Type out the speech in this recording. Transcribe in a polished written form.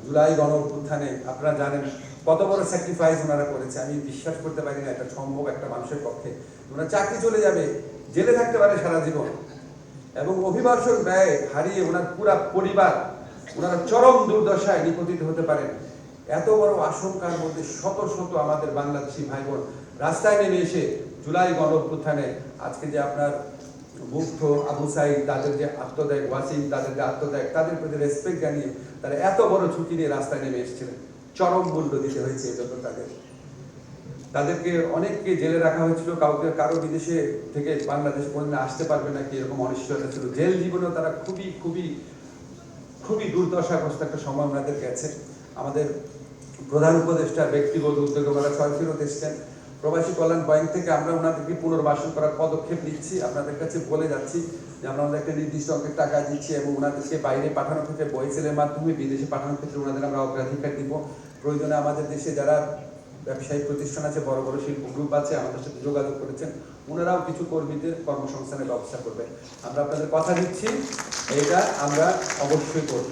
জুলাই গণ অভ্যুত্থানে আপনারা জানেন কত বড় স্যাক্রিফাইস ওনারা করেছে। আমি বিশ্বাস করতে পারি না এটা সম্ভব একটা মানুষের পক্ষে। ওনার চাকরি চলে যাবে, জেলে থাকতে পারে সারা জীবন, এবং অভিবাসন ব্যয় হারিয়ে ওনার পুরা পরিবার ওনারা চরম দুর্দশায় নিপতিত হতে পারেন। এত বড় আশঙ্কার মধ্যে শত শত আমাদের বাংলাদেশি ভাই বোন রাস্তায় নেমে এসে জুলাই গণ অভ্যুত্থানে আজকে যে আপনার মুগ্ধ, আবু সাইদ, তাদের যে আত্মত্যাগ, ওয়াসিম তাদের যে আত্মত্যাগ, তাদের প্রতি রেসপেক্ট জানিয়ে তারা এত বড় ঝুঁকি নিয়ে রাস্তায় নেমে এসেছিলেন। চরম মূল্য দিতে হয়েছে এই জন্য তাদেরকে অনেককে জেলে রাখা হয়েছিল, কারো বিদেশে থেকে বাংলাদেশ পর্যন্ত আসতে পারবে না কি এরকম অনিশ্চয়তা ছিল। জেল জীবনেও তারা খুবই খুবই খুবই দুর্দশাগ্রস্ত একটা সময় ওনাদের গেছে। আমাদের প্রধান উপদেষ্টা ব্যক্তিগত উদ্যোগে ওনারা ছয় ফেরত এসছেন। প্রবাসী কল্যাণ ব্যাংক থেকে আমরা ওনাদেরকে পুনর্বাসন করার পদক্ষেপ নিচ্ছি। আপনাদের কাছে বলে যাচ্ছি যে আমরা ওনাদের একটা নির্দিষ্ট অঙ্কের টাকা দিচ্ছি এবং ওনাদেরকে বাইরে পাঠানোর ক্ষেত্রে বয়সেলের মাধ্যমে বিদেশে পাঠানোর ক্ষেত্রে ওনাদের আমরা অগ্রাধিকার দিব। প্রয়োজনে আমাদের দেশে যারা ব্যবসায়িক প্রতিষ্ঠান আছে, বড় বড় শিল্প গ্রুপ আছে, আমাদের সাথে যোগাযোগ করেছেন, ওনারাও কিছু কর্মীদের কর্মসংস্থানের ব্যবস্থা করবেন। আমরা আপনাদের কথা দিচ্ছি, এটা আমরা অবশ্যই করব।